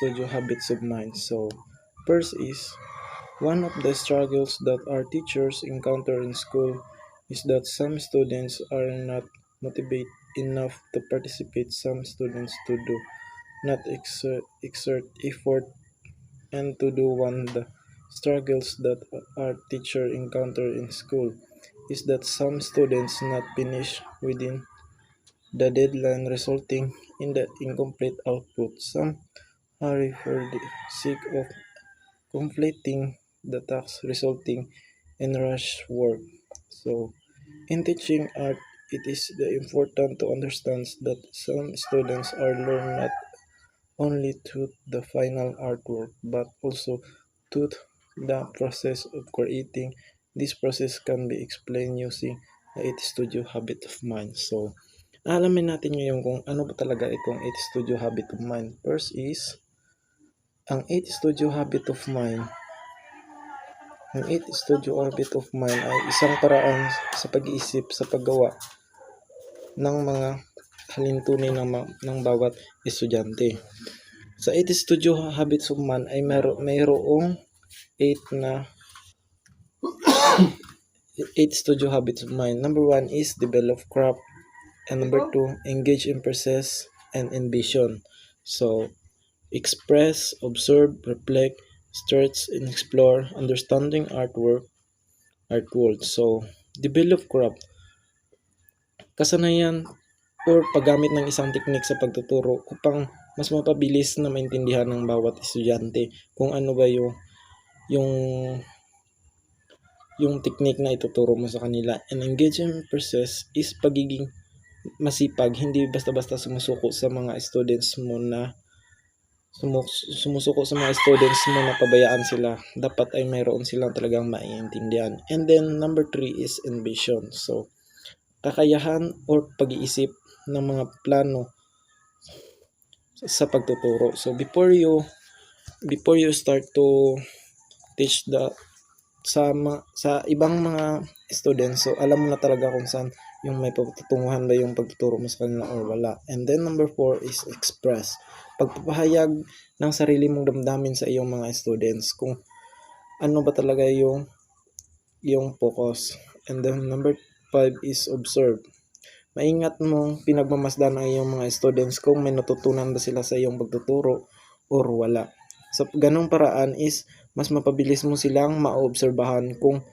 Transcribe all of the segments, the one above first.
studio habits of mine. So, first is one of the struggles that our teachers encounter in school is that some students are not motivated enough to participate. Some students to do not exert effort and to do one of the struggles that our teacher encounter in school is that some students not finish within the deadline resulting in the incomplete output. Some hurry for the sake of completing the task resulting in rush work. So in teaching art it is important to understand that some students are learn not only to the final artwork but also to the process of creating. This process can be explained using the 8 Studio Habit of Mind. So, alamin natin ngayon kung ano ba talaga itong 8 Studio Habit of Mind. First is, ang 8 Studio Habit of Mind. Ang 8 Studio Habit of Mind ay isang paraan sa pag-iisip sa paggawa ng mga halintunin ng bawat estudyante. Sa 8 Studio Habits of Man ay mayroong 8 na 8 Studio Habits of Mind. Number 1 is develop craft, and number 2 engage in process and envision. So express, observe, reflect, stretch and explore, understanding art world. So develop craft, kasanayan or paggamit ng isang teknik sa pagtuturo upang mas mapabilis na maintindihan ng bawat estudyante kung ano ba yung teknik na ituturo mo sa kanila. And engagement process is pagiging masipag, hindi basta-basta sumusuko sa mga students mo na pabayaan sila. Dapat ay mayroon silang talagang maiintindihan. And then number 3 is envision. So kakayahan or pag-iisip ng mga plano sa pagtuturo. So before you start to teach sa ibang mga students, so alam mo na talaga kung saan yung may patutunguhan ba yung pagtuturo mo sa kanila or wala. And then number 4 is express. Pagpapahayag ng sarili mong damdamin sa iyong mga students kung ano ba talaga yung focus. And then number 5 is observe. Maingat mong pinagmamasdan ang iyong mga students kung may natutunan ba sila sa iyong pagtuturo or wala. Sa ganung paraan is mas mapabilis mo silang maobserbahan kung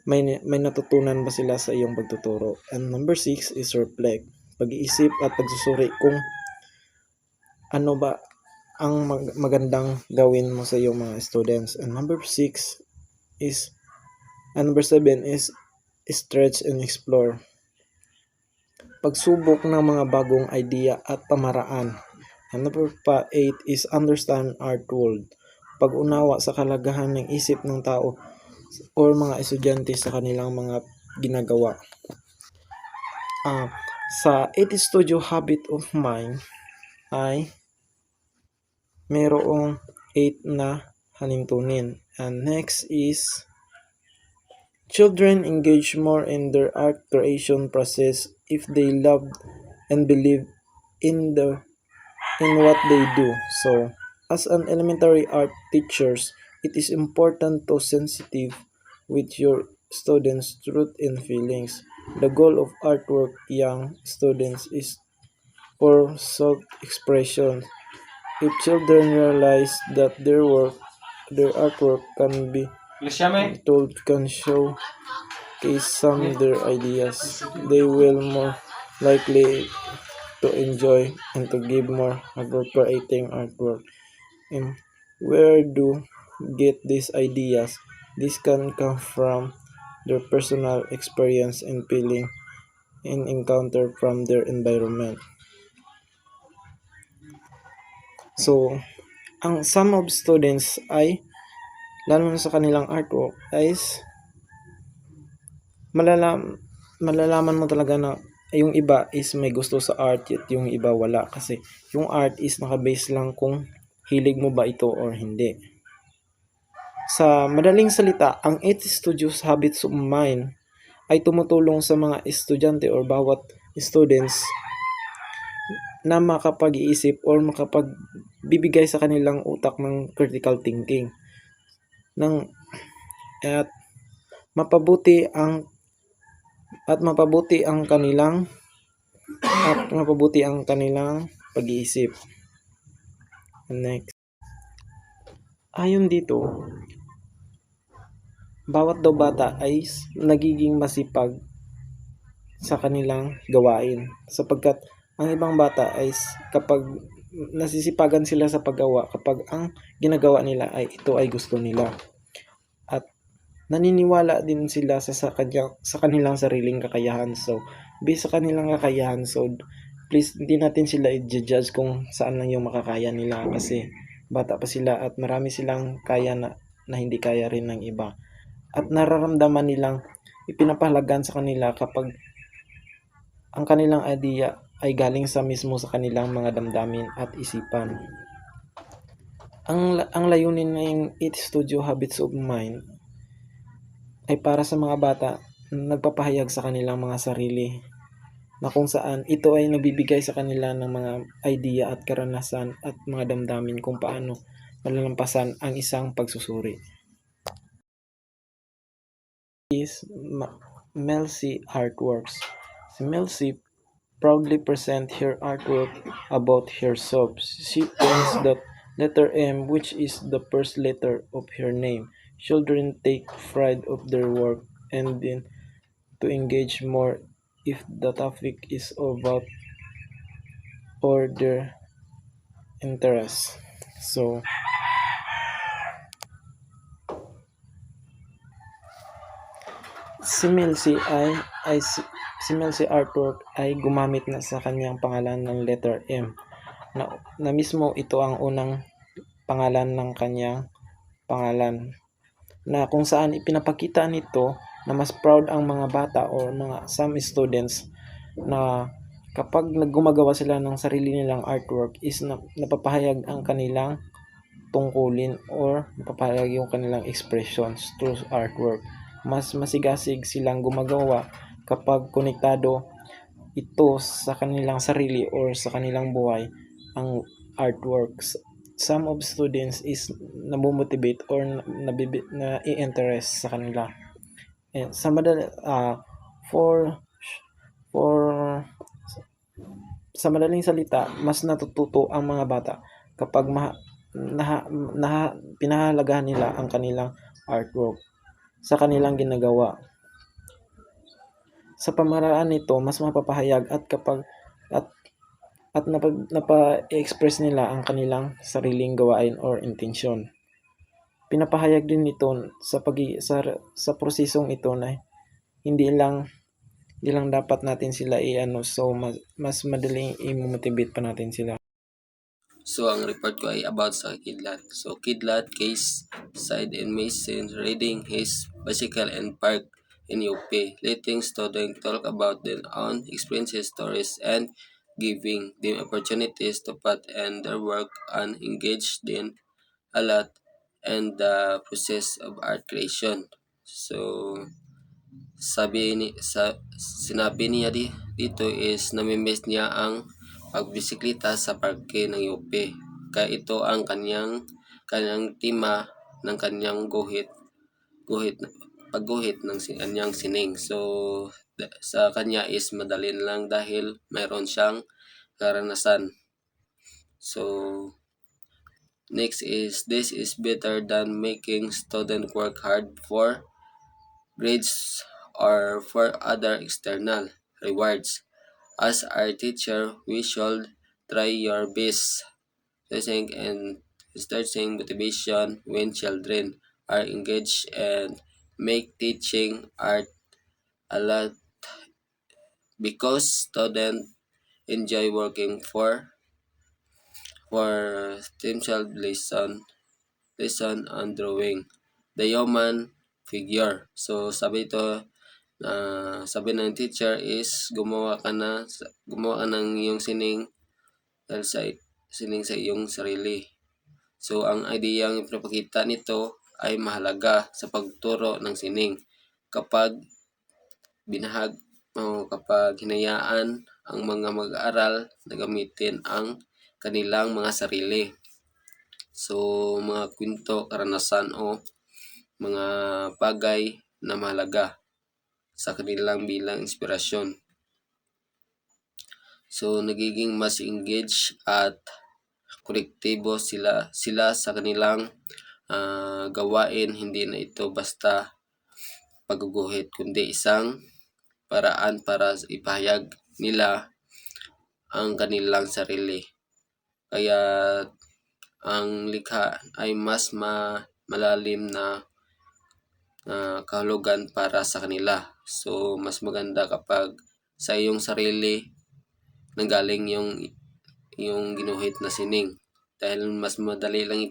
may natutunan ba sila sa iyong pagtuturo. And number 6 is reflect. Pag-iisip at pagsusuri kung ano ba ang magandang gawin mo sa iyong mga students. And number 7 is stretch and explore. Pagsubok ng mga bagong idea at pamaraan. And number 8 is understand art world. Pag-unawa sa kalagahan ng isip ng tao or mga estudyante sa kanilang mga ginagawa. Sa 8 Studio Habit of Mind ay mayroong 8 na halintunin. And next is children engage more in their art creation process if they love and believe in what they do. So, as an elementary art teachers, it is important to sensitive with your students' truth and feelings. The goal of artwork young students is for self-expression. If children realize that their artwork can be told, can showcase some of their ideas, they will more likely to enjoy and to give more about creating artwork. And where do get these ideas? This can come from their personal experience and feeling and encounter from their environment. So, ang some of students ay lalo na sa kanilang artwork is malalaman mo talaga na yung iba is may gusto sa art yet yung iba wala, kasi yung art is nakabase lang kung hilig mo ba ito or hindi. Sa madaling salita, ang 8 Studios Habits of Mind ay tumutulong sa mga estudyante or bawat students na makapag-iisip or bibigay sa kanilang utak ng critical thinking ng at mapabuti ang mapabuti ang kanilang pag-iisip. Next. Ayon dito, bawat daw bata ay nagiging masipag sa kanilang gawain sapagkat ang ibang bata ay kapag nasisipagan sila sa paggawa kapag ang ginagawa nila ay ito ay gusto nila at naniniwala din sila sa kanilang sariling kakayahan. So based sa kanilang kakayahan, so please hindi natin sila i-judge kung saan lang yung makakaya nila kasi bata pa sila at marami silang kaya na hindi kaya rin ng iba at nararamdaman nilang ipinapahalagan sa kanila kapag ang kanilang idea ay galing sa mismo sa kanilang mga damdamin at isipan. Ang layunin ng It Studio Habits of Mind ay para sa mga bata na nagpapahayag sa kanilang mga sarili na kung saan ito ay nagbibigay sa kanila ng mga idea at karanasan at mga damdamin kung paano malalampasan ang isang pagsusuri. Is Mel C. Artworks. Si Mel C. proudly present her artwork about herself. She thinks that letter M, which is the first letter of her name, children take pride of their work and then to engage more if the topic is about or their interest. So, si Melcy si Melcy Artwork ay gumamit na sa kanyang pangalan ng letter M na mismo ito ang unang pangalan ng kanyang pangalan na kung saan ipinapakita nito na mas proud ang mga bata o mga some students na kapag naggumagawa sila ng sarili nilang artwork is napapahayag ang kanilang tungkulin or napapahayag yung kanilang expressions through artwork. Mas masigasig silang gumagawa kapag konektado ito sa kanilang sarili or sa kanilang buhay ang artworks. Some of students is namomotivate or na i-interest sa kanila. And sa for for sa madaling salita, mas natututo ang mga bata kapag pinahalagahan nila ang kanilang artwork sa kanilang ginagawa. Sa pamaraan nito, mas mapapahayag at kapag napa-express nila ang kanilang sariling gawain or intensyon. Pinapahayag din nito sa prosesong ito na hindi lang dapat natin sila so mas madaling i-motivate pa natin sila. So, ang report ko ay about sa kidlat. So, kidlat case side in Mason reading his bicycle and park in UP, letting students talk about their own experiences, stories, and giving them opportunities to put in their work and engage them a lot in the process of art creation. So, sinabi niya dito is namimiss niya ang pagbisikleta sa parke ng UP. Kaya ito ang kanyang tema ng kanyang guhit pagguhit ng kanyang sining. So sa kanya is madalin lang dahil mayroon siyang karanasan. So next is this is better than making student work hard for grades or for other external rewards. As our teacher, we should try your best to think and start seeing motivation when children are engaged and make teaching art a lot because students enjoy working for themselves lesson on drawing the human figure. So sabi ng teacher is gumawa ka ng iyong sining dahil sining sa iyong sarili. So ang ideyang ipinapakita nito ay mahalaga sa pagturo ng sining kapag kapag hinayaan ang mga mag-aaral na gamitin ang kanilang mga sarili. So, mga kwento, karanasan o mga bagay na mahalaga sa kanilang bilang inspirasyon. So, nagiging mas engaged at kolektibo sila sa kanilang gawain. Hindi na ito basta pagguguhit, kundi isang paraan para ipahayag nila ang kanilang sarili. Kaya ang likha ay mas malalim na kahulugan para sa kanila. So, mas maganda kapag sa iyong sarili nanggaling yung ginuhit na sining. Dahil mas madali lang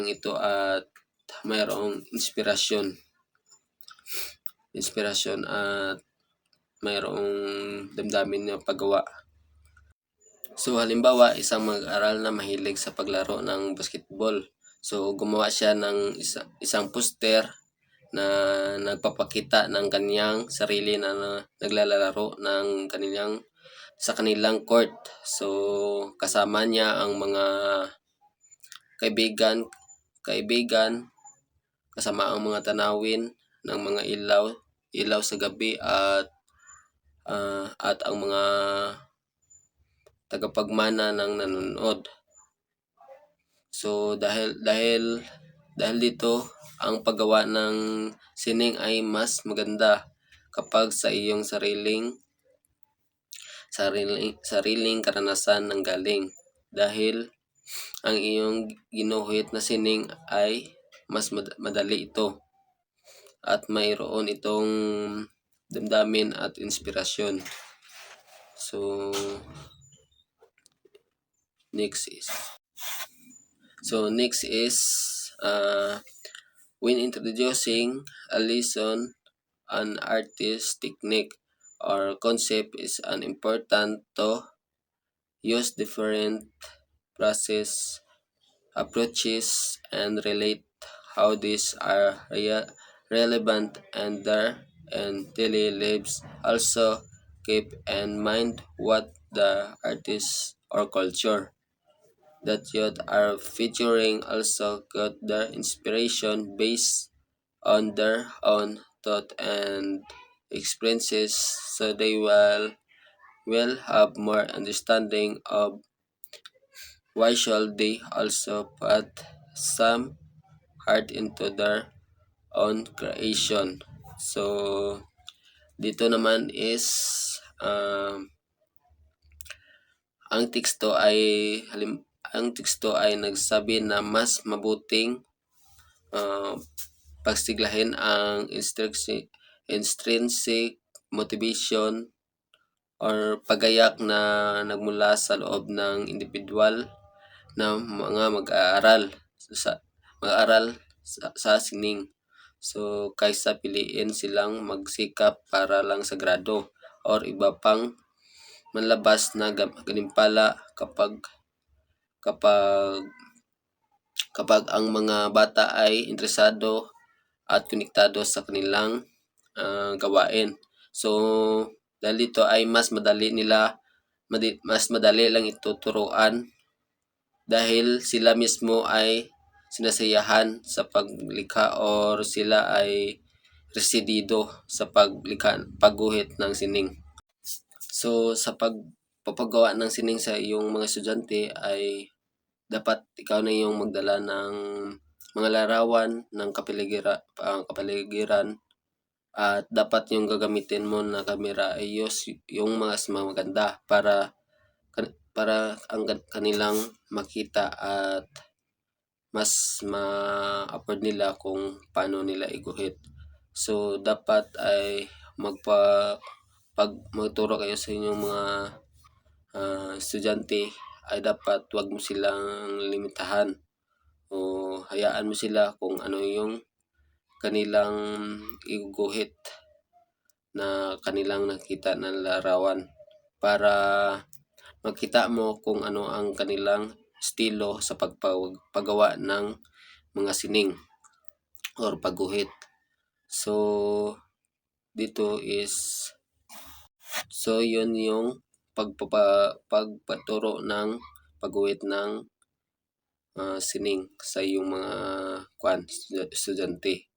ito at mayroong inspirasyon at mayroong damdamin na paggawa. So halimbawa, isang mag-aaral na mahilig sa paglaro ng basketball. So gumawa siya ng isang poster na nagpapakita ng kanyang sarili na naglalaro ng sa kanilang court. So kasama niya ang mga kaibigan, kasama ang mga tanawin ng mga ilaw sa gabi at ang mga tagapagmana ng nanonood. So dahil dito, ang paggawa ng sining ay mas maganda kapag sa iyong sariling karanasan ng galing, dahil ang iyong ginuhit na sining ay mas madali ito at mayroon itong damdamin at inspirasyon. So next is when introducing a lesson, an artist technique or concept is an important to use different process approaches and relate how these are relevant and daily lives. Also keep in mind what the artist or culture that you are featuring also got their inspiration based on their own thought and experiences, so they will have more understanding of why should they also put some heart into their own creation. So dito naman is ang teksto ay nagsabi na mas mabuting pagsiglahin ang intrinsic motivation or pagayak na nagmula sa loob ng individual na mga mag-aaral sa sining. So kaysa piliin silang magsikap para lang sa grado or iba pang manlabas na gantimpala kapag ang mga bata ay interesado at konektado sa kanilang gawain. So dahil dito ay mas madali lang ituturuan dahil sila mismo ay sinasayahan sa paglikha or sila ay residido sa pagguhit ng sining. So sa pagpapagawa ng sining sa iyong mga estudyante ay dapat ikaw na yung magdala ng mga larawan ng kapaligiran at dapat yung gagamitin mo na camera ay yung mas maganda para ang kanilang makita at mas ma-afford nila kung paano nila iguhit. So dapat ay pag magturo kayo sa inyong mga estudyante ay dapat wag mo silang limitahan o hayaan mo sila kung ano yung kanilang iguhit na kanilang nakita na larawan para makita mo kung ano ang kanilang estilo sa paggawa ng mga sining or pagguhit. So dito is yun yung pagpaturo ng pagguhit ng sining sa iyong mga kuan estudyante.